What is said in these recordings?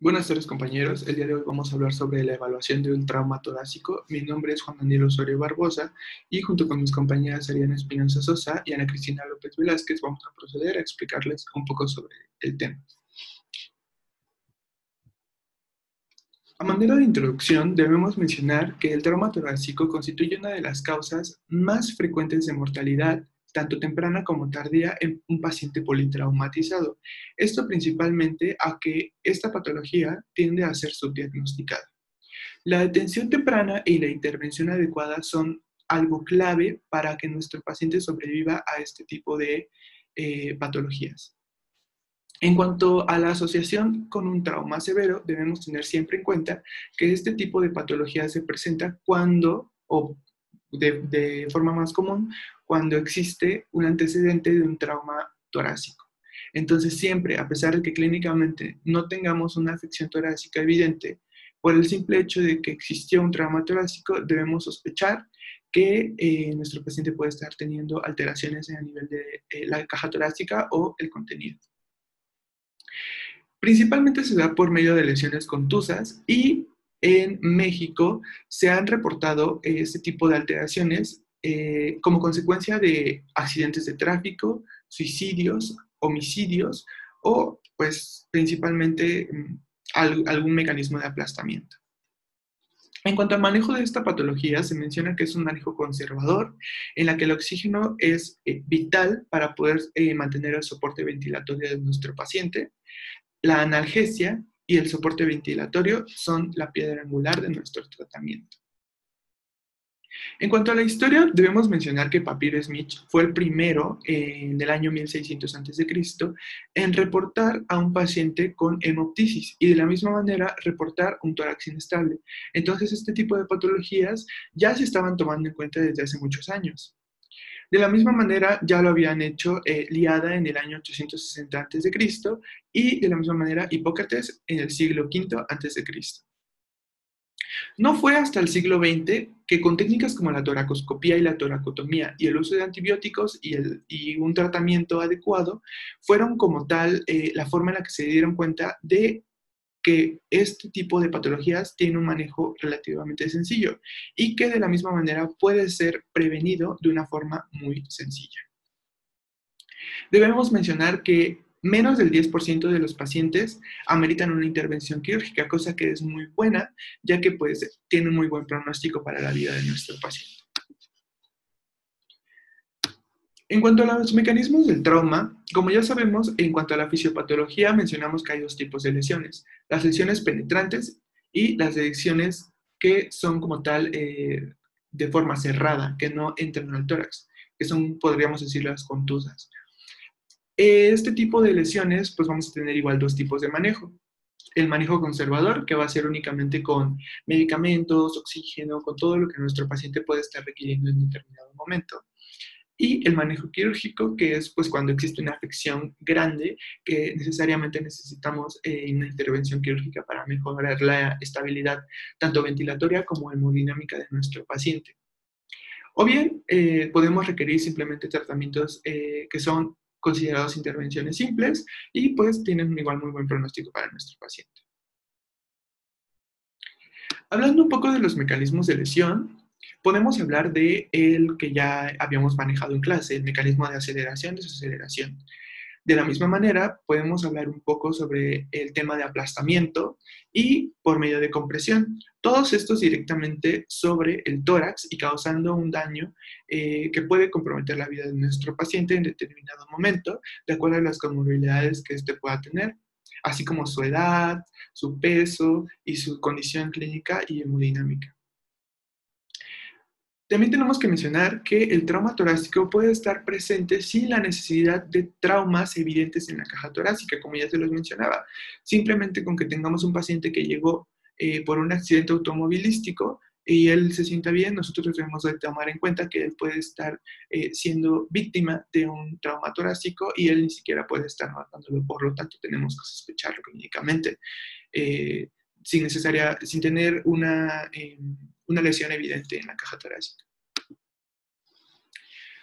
Buenas tardes, compañeros. El día de hoy vamos a hablar sobre la evaluación de un trauma torácico. Mi nombre es Juan Daniel Osorio Barbosa y junto con mis compañeras Ariana Espinosa Sosa y Ana Cristina López Velázquez vamos a proceder a explicarles un poco sobre el tema. A manera de introducción, debemos mencionar que el trauma torácico constituye una de las causas más frecuentes de mortalidad, tanto temprana como tardía, en un paciente politraumatizado. Esto principalmente a que esta patología tiende a ser subdiagnosticada. La detención temprana y la intervención adecuada son algo clave para que nuestro paciente sobreviva a este tipo de patologías. En cuanto a la asociación con un trauma severo, debemos tener siempre en cuenta que este tipo de patología se presenta cuando, o de forma más común, cuando existe un antecedente de un trauma torácico. Entonces, siempre, a pesar de que clínicamente no tengamos una afección torácica evidente, por el simple hecho de que existió un trauma torácico, debemos sospechar que nuestro paciente puede estar teniendo alteraciones a nivel de la caja torácica o el contenido. Principalmente se da por medio de lesiones contusas y en México se han reportado este tipo de alteraciones como consecuencia de accidentes de tráfico, suicidios, homicidios o pues principalmente algún mecanismo de aplastamiento. En cuanto al manejo de esta patología, se menciona que es un manejo conservador, en la que el oxígeno es vital para poder mantener el soporte ventilatorio de nuestro paciente. La analgesia y el soporte ventilatorio son la piedra angular de nuestro tratamiento. En cuanto a la historia, debemos mencionar que Papiro Smith fue el primero del año 1600 a.C. en reportar a un paciente con hemoptisis y de la misma manera reportar un tórax inestable. Entonces, este tipo de patologías ya se estaban tomando en cuenta desde hace muchos años. De la misma manera, ya lo habían hecho Liada en el año 860 a.C. y de la misma manera Hipócrates en el siglo V a.C. No fue hasta el siglo XX que con técnicas como la toracoscopía y la toracotomía y el uso de antibióticos y un tratamiento adecuado fueron como tal la forma en la que se dieron cuenta de que este tipo de patologías tiene un manejo relativamente sencillo y que de la misma manera puede ser prevenido de una forma muy sencilla. Debemos mencionar que menos del 10% de los pacientes ameritan una intervención quirúrgica, cosa que es muy buena, ya que pues tiene un muy buen pronóstico para la vida de nuestro paciente. En cuanto a los mecanismos del trauma, como ya sabemos, en cuanto a la fisiopatología, mencionamos que hay dos tipos de lesiones, las lesiones penetrantes y las lesiones que son como tal de forma cerrada, que no entran al tórax, que son, podríamos decir, las contusas. Este tipo de lesiones, pues vamos a tener igual dos tipos de manejo. El manejo conservador, que va a ser únicamente con medicamentos, oxígeno, con todo lo que nuestro paciente puede estar requiriendo en determinado momento. Y el manejo quirúrgico, que es pues cuando existe una afección grande que necesariamente necesitamos una intervención quirúrgica para mejorar la estabilidad tanto ventilatoria como hemodinámica de nuestro paciente. O bien podemos requerir simplemente tratamientos que son considerados intervenciones simples y pues tienen igual muy buen pronóstico para nuestro paciente. Hablando un poco de los mecanismos de lesión, podemos hablar de el que ya habíamos manejado en clase, el mecanismo de aceleración y desaceleración. De la misma manera, podemos hablar un poco sobre el tema de aplastamiento y por medio de compresión. Todos estos directamente sobre el tórax y causando un daño que puede comprometer la vida de nuestro paciente en determinado momento, de acuerdo a las comorbilidades que éste pueda tener, así como su edad, su peso y su condición clínica y hemodinámica. También tenemos que mencionar que el trauma torácico puede estar presente sin la necesidad de traumas evidentes en la caja torácica, como ya se los mencionaba. Simplemente con que tengamos un paciente que llegó por un accidente automovilístico y él se sienta bien, nosotros debemos de tomar en cuenta que él puede estar siendo víctima de un trauma torácico y él ni siquiera puede estar matándolo, por lo tanto tenemos que sospecharlo clínicamente sin tener una lesión evidente en la caja torácica.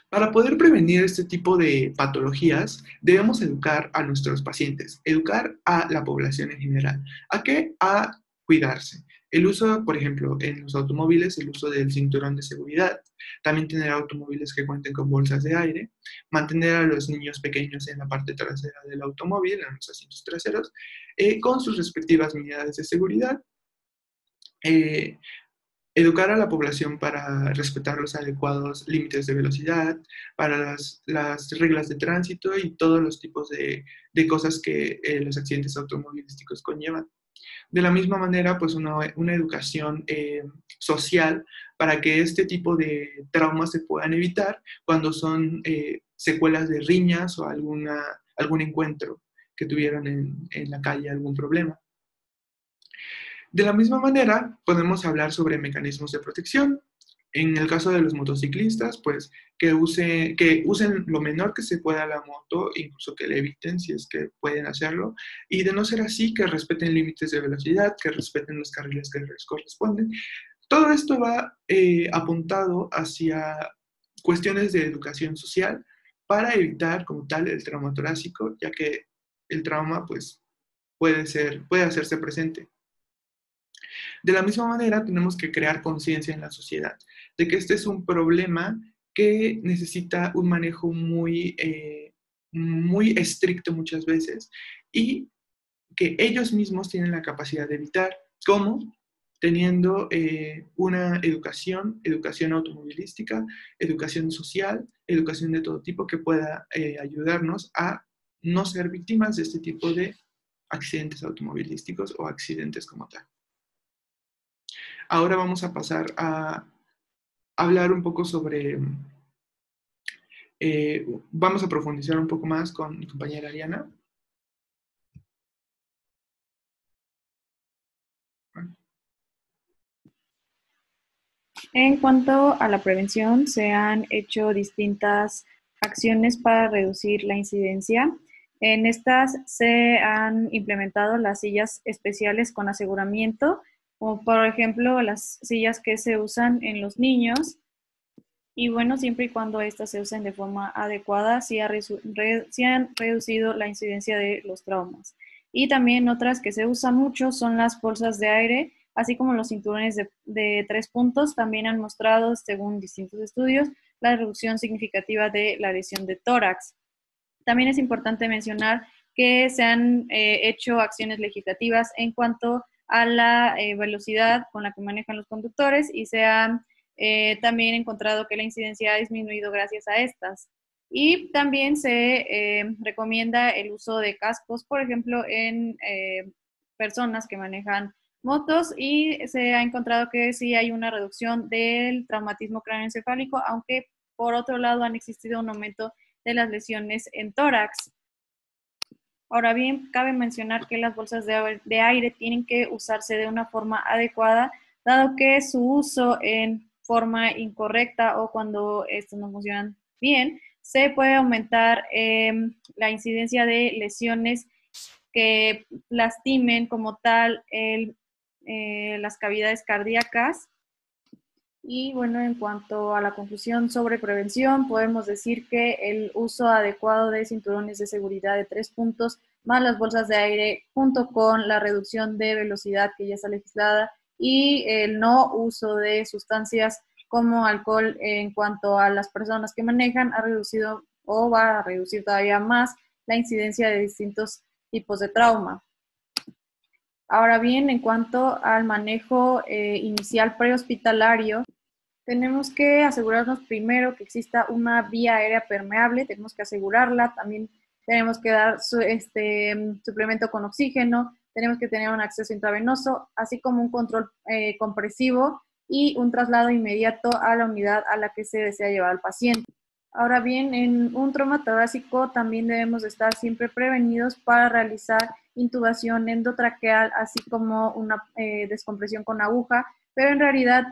Para poder prevenir este tipo de patologías, debemos educar a nuestros pacientes, educar a la población en general. ¿A qué? A cuidarse. El uso, por ejemplo, en los automóviles, el uso del cinturón de seguridad, también tener automóviles que cuenten con bolsas de aire, mantener a los niños pequeños en la parte trasera del automóvil, en los asientos traseros, con sus respectivas medidas de seguridad. Eh, Educar a la población para respetar los adecuados límites de velocidad, para las reglas de tránsito y todos los tipos de cosas que los accidentes automovilísticos conllevan. De la misma manera, pues una educación social para que este tipo de traumas se puedan evitar cuando son secuelas de riñas o algún encuentro que tuvieron en la calle, algún problema. De la misma manera, podemos hablar sobre mecanismos de protección. En el caso de los motociclistas, pues que usen lo menor que se pueda la moto, incluso que le eviten si es que pueden hacerlo, y de no ser así, que respeten límites de velocidad, que respeten los carriles que les corresponden. Todo esto va apuntado hacia cuestiones de educación social para evitar como tal el trauma torácico, ya que el trauma pues puede hacerse presente. De la misma manera, tenemos que crear conciencia en la sociedad de que este es un problema que necesita un manejo muy estricto muchas veces y que ellos mismos tienen la capacidad de evitar. ¿Cómo? Teniendo una educación automovilística, educación social, educación de todo tipo que pueda ayudarnos a no ser víctimas de este tipo de accidentes automovilísticos o accidentes como tal. Ahora vamos a pasar a hablar un poco sobre, vamos a profundizar un poco más con mi compañera Ariana. En cuanto a la prevención, se han hecho distintas acciones para reducir la incidencia. En estas se han implementado las sillas especiales con aseguramiento, como por ejemplo las sillas que se usan en los niños. Y bueno, siempre y cuando estas se usen de forma adecuada, sí han reducido la incidencia de los traumas. Y también otras que se usan mucho son las bolsas de aire, así como los cinturones de 3 puntos, también han mostrado, según distintos estudios, la reducción significativa de la lesión de tórax. También es importante mencionar que se han hecho acciones legislativas en cuanto a la velocidad con la que manejan los conductores y se ha también encontrado que la incidencia ha disminuido gracias a estas. Y también se recomienda el uso de cascos, por ejemplo, en personas que manejan motos y se ha encontrado que sí hay una reducción del traumatismo cráneoencefálico, aunque por otro lado han existido un aumento de las lesiones en tórax. Ahora bien, cabe mencionar que las bolsas de aire tienen que usarse de una forma adecuada, dado que su uso en forma incorrecta o cuando estos no funcionan bien, se puede aumentar la incidencia de lesiones que lastimen como tal las cavidades cardíacas. Y bueno, en cuanto a la conclusión sobre prevención, podemos decir que el uso adecuado de cinturones de seguridad de 3 puntos, más las bolsas de aire, junto con la reducción de velocidad que ya está legislada y el no uso de sustancias como alcohol en cuanto a las personas que manejan, ha reducido o va a reducir todavía más la incidencia de distintos tipos de trauma. Ahora bien, en cuanto al manejo inicial prehospitalario, tenemos que asegurarnos primero que exista una vía aérea permeable, tenemos que asegurarla, también tenemos que dar suplemento con oxígeno, tenemos que tener un acceso intravenoso, así como un control compresivo y un traslado inmediato a la unidad a la que se desea llevar al paciente. Ahora bien, en un trauma torácico también debemos estar siempre prevenidos para realizar intubación endotraqueal, así como una descompresión con aguja, pero en realidad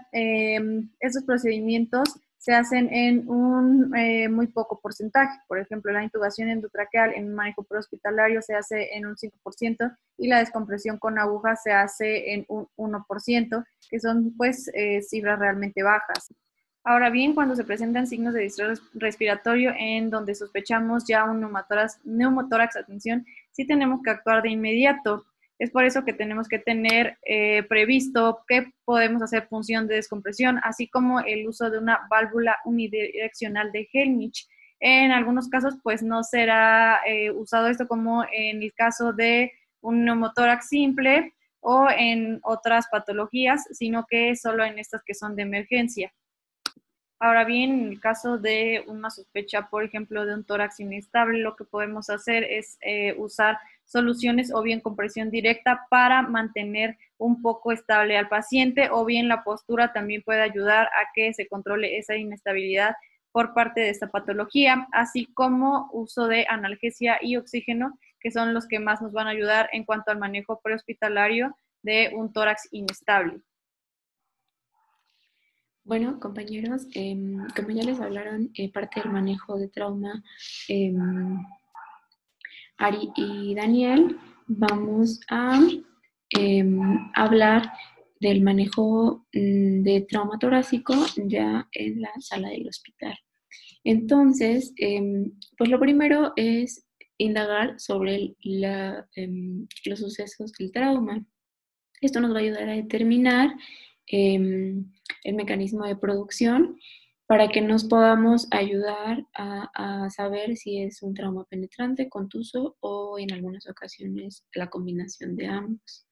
estos procedimientos se hacen en un muy poco porcentaje. Por ejemplo, la intubación endotraqueal en un manejo prehospitalario se hace en un 5% y la descompresión con aguja se hace en un 1%, que son pues cifras realmente bajas. Ahora bien, cuando se presentan signos de distrés respiratorio en donde sospechamos ya un neumotórax, atención, sí tenemos que actuar de inmediato. Es por eso que tenemos que tener previsto que podemos hacer punción de descompresión, así como el uso de una válvula unidireccional de Helmich. En algunos casos, pues no será usado esto como en el caso de un neumotórax simple o en otras patologías, sino que solo en estas que son de emergencia. Ahora bien, en el caso de una sospecha, por ejemplo, de un tórax inestable, lo que podemos hacer es usar soluciones o bien compresión directa para mantener un poco estable al paciente, o bien la postura también puede ayudar a que se controle esa inestabilidad por parte de esta patología, así como uso de analgesia y oxígeno, que son los que más nos van a ayudar en cuanto al manejo prehospitalario de un tórax inestable. Bueno, compañeros, como ya les hablaron, parte del manejo de trauma, Ari y Daniel, vamos a hablar del manejo de trauma torácico ya en la sala del hospital. Entonces, pues lo primero es indagar sobre los sucesos del trauma. Esto nos va a ayudar a determinar el mecanismo de producción para que nos podamos ayudar a saber si es un trauma penetrante, contuso o en algunas ocasiones la combinación de ambos.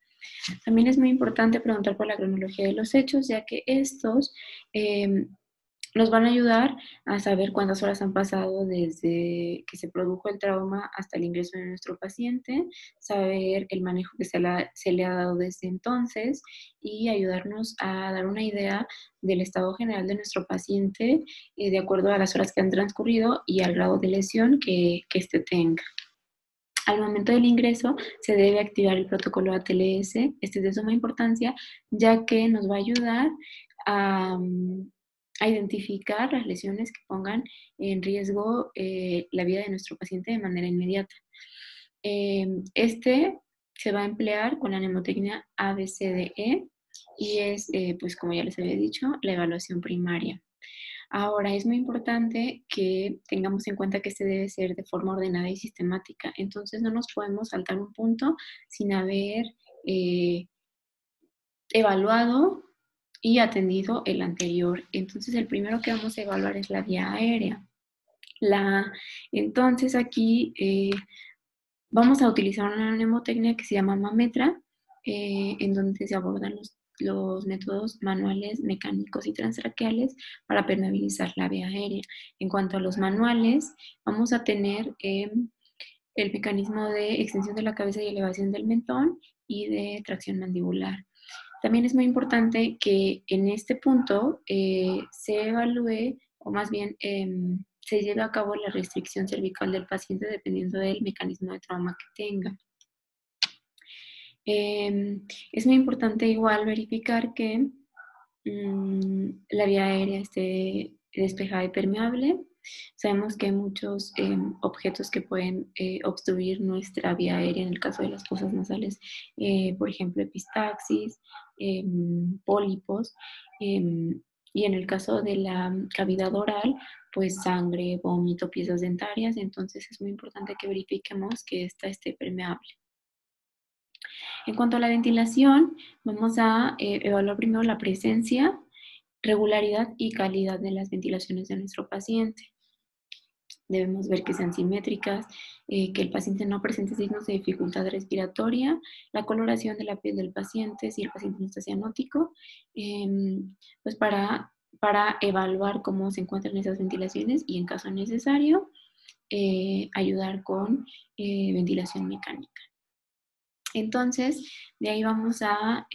También es muy importante preguntar por la cronología de los hechos, ya que estos nos van a ayudar a saber cuántas horas han pasado desde que se produjo el trauma hasta el ingreso de nuestro paciente, saber el manejo que se le ha dado desde entonces y ayudarnos a dar una idea del estado general de nuestro paciente de acuerdo a las horas que han transcurrido y al grado de lesión que éste tenga. Al momento del ingreso se debe activar el protocolo ATLS. Este es de suma importancia ya que nos va a ayudar a identificar las lesiones que pongan en riesgo la vida de nuestro paciente de manera inmediata. Este se va a emplear con la mnemotecnia ABCDE y es, pues como ya les había dicho, la evaluación primaria. Ahora, es muy importante que tengamos en cuenta que este debe ser de forma ordenada y sistemática. Entonces, no nos podemos saltar un punto sin haber evaluado y atendido el anterior. Entonces, el primero que vamos a evaluar es la vía aérea. Entonces, aquí vamos a utilizar una mnemotecnia que se llama Mametra, en donde se abordan los métodos manuales, mecánicos y transtraqueales para permeabilizar la vía aérea. En cuanto a los manuales, vamos a tener el mecanismo de extensión de la cabeza y elevación del mentón y de tracción mandibular. También es muy importante que en este punto se evalúe, o más bien se lleve a cabo la restricción cervical del paciente dependiendo del mecanismo de trauma que tenga. Es muy importante igual verificar que la vía aérea esté despejada y permeable. Sabemos que hay muchos objetos que pueden obstruir nuestra vía aérea en el caso de las fosas nasales, por ejemplo, epistaxis, pólipos, y en el caso de la cavidad oral, pues sangre, vómito, piezas dentarias. Entonces es muy importante que verifiquemos que esta esté permeable. En cuanto a la ventilación, vamos a evaluar primero la presencia, regularidad y calidad de las ventilaciones de nuestro paciente. Debemos ver que sean simétricas, que el paciente no presente signos de dificultad respiratoria, la coloración de la piel del paciente, si el paciente no está cianótico, pues para evaluar cómo se encuentran esas ventilaciones y en caso necesario, ayudar con ventilación mecánica. Entonces, de ahí vamos a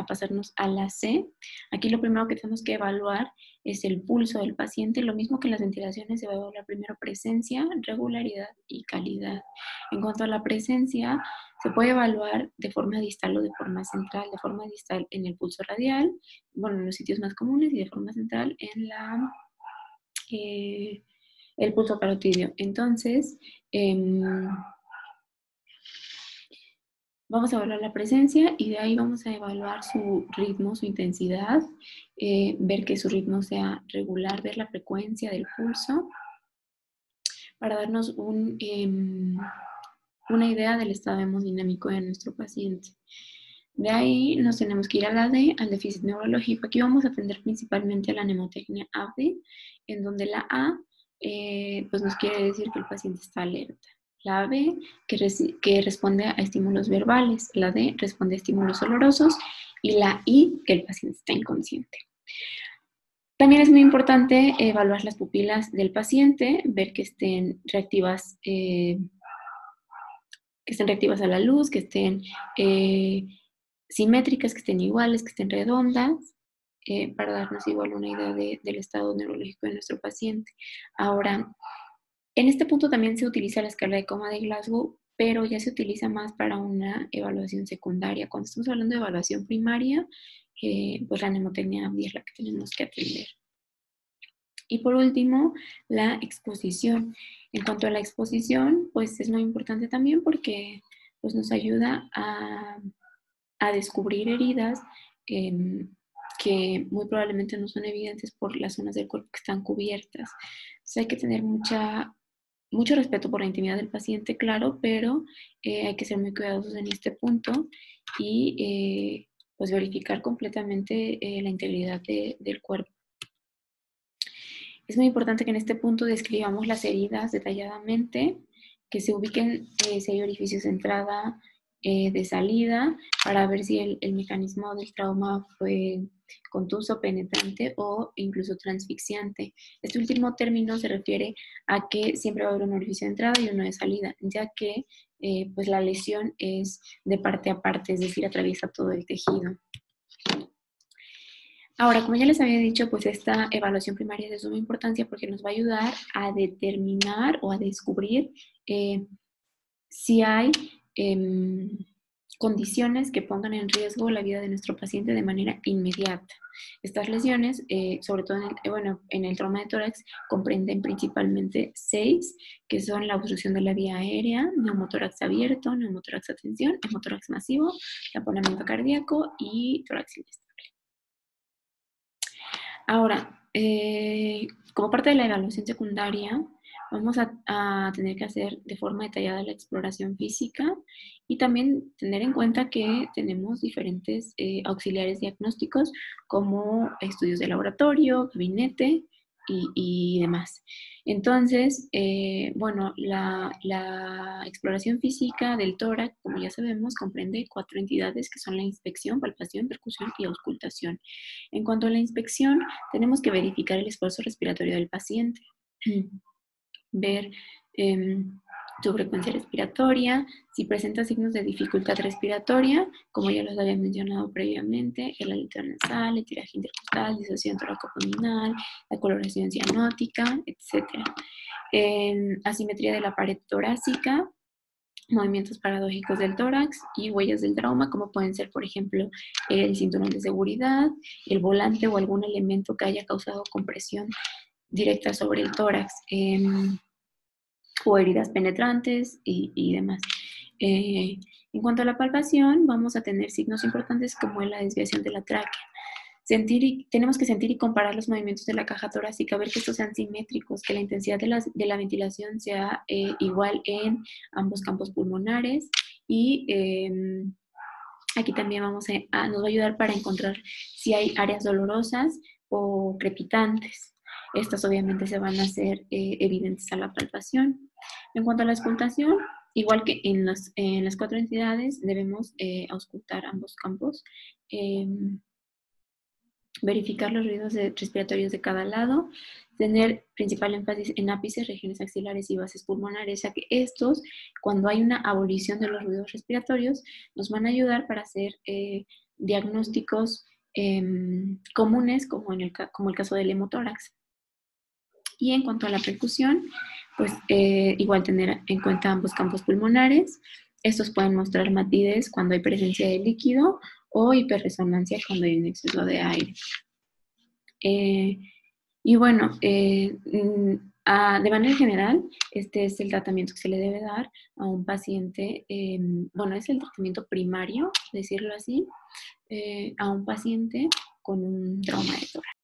pasarnos a la C. Aquí lo primero que tenemos que evaluar es el pulso del paciente. Lo mismo que en las ventilaciones, se va a evaluar primero presencia, regularidad y calidad. En cuanto a la presencia, se puede evaluar de forma distal o de forma central. De forma distal en el pulso radial, bueno, en los sitios más comunes, y de forma central en el pulso carotídeo. Entonces, Vamos a evaluar la presencia y de ahí vamos a evaluar su ritmo, su intensidad, ver que su ritmo sea regular, ver la frecuencia del pulso, para darnos una idea del estado hemodinámico de nuestro paciente. De ahí nos tenemos que ir a la D, al déficit neurológico. Aquí vamos a atender principalmente a la mnemotecnia ABDE, en donde la A pues nos quiere decir que el paciente está alerta. La B, que responde a estímulos verbales. La D responde a estímulos olorosos. Y la I, que el paciente está inconsciente. También es muy importante evaluar las pupilas del paciente, ver que estén reactivas a la luz, que estén simétricas, que estén iguales, que estén redondas, para darnos igual una idea del estado neurológico de nuestro paciente. Ahora, en este punto también se utiliza la escala de coma de Glasgow, pero ya se utiliza más para una evaluación secundaria. Cuando estamos hablando de evaluación primaria, pues la mnemotecnia ABDE es la que tenemos que atender. Y por último, la exposición. En cuanto a la exposición, pues es muy importante también porque pues, nos ayuda a descubrir heridas que muy probablemente no son evidentes por las zonas del cuerpo que están cubiertas. Entonces hay que tener mucho respeto por la intimidad del paciente, claro, pero hay que ser muy cuidadosos en este punto y pues verificar completamente la integridad del cuerpo. Es muy importante que en este punto describamos las heridas detalladamente, que se ubiquen si hay orificios de entrada, de salida, para ver si el mecanismo del trauma fue contuso, penetrante o incluso transfixiante. Este último término se refiere a que siempre va a haber un orificio de entrada y uno de salida, ya que pues la lesión es de parte a parte, es decir, atraviesa todo el tejido. Ahora, como ya les había dicho, pues esta evaluación primaria es de suma importancia porque nos va a ayudar a determinar o a descubrir si hay condiciones que pongan en riesgo la vida de nuestro paciente de manera inmediata. Estas lesiones, sobre todo en el trauma de tórax, comprenden principalmente 6, que son la obstrucción de la vía aérea, neumotórax abierto, neumotórax a tensión, hemotórax masivo, taponamiento cardíaco y tórax inestable. Ahora, como parte de la evaluación secundaria, vamos a tener que hacer de forma detallada la exploración física y también tener en cuenta que tenemos diferentes auxiliares diagnósticos como estudios de laboratorio, gabinete y demás. Entonces, bueno, la exploración física del tórax, como ya sabemos, comprende 4 entidades que son la inspección, palpación, percusión y auscultación. En cuanto a la inspección, tenemos que verificar el esfuerzo respiratorio del paciente, ver su frecuencia respiratoria, si presenta signos de dificultad respiratoria, como ya los había mencionado previamente, el aliento nasal, el tiraje intercostal, disociación toracoabdominal, la coloración cianótica, etc. Asimetría de la pared torácica, movimientos paradójicos del tórax y huellas del trauma, como pueden ser, por ejemplo, el cinturón de seguridad, el volante o algún elemento que haya causado compresión directa sobre el tórax, o heridas penetrantes y demás. En cuanto a la palpación, vamos a tener signos importantes como la desviación de la tráquea. Tenemos que sentir y comparar los movimientos de la caja torácica, ver que estos sean simétricos, que la intensidad de la ventilación sea igual en ambos campos pulmonares y aquí también nos va a ayudar para encontrar si hay áreas dolorosas o crepitantes. Estas obviamente se van a hacer evidentes a la palpación. En cuanto a la auscultación, igual que en las 4 entidades, debemos auscultar ambos campos. Verificar los ruidos respiratorios de cada lado, tener principal énfasis en ápices, regiones axilares y bases pulmonares, ya que estos, cuando hay una abolición de los ruidos respiratorios, nos van a ayudar para hacer diagnósticos comunes, como el caso del hemotórax. Y en cuanto a la percusión, pues igual tener en cuenta ambos campos pulmonares. Estos pueden mostrar matidez cuando hay presencia de líquido o hiperresonancia cuando hay un exceso de aire. Y bueno, De manera general, este es el tratamiento que se le debe dar a un paciente, bueno, es el tratamiento primario, decirlo así, a un paciente con un trauma de tórax.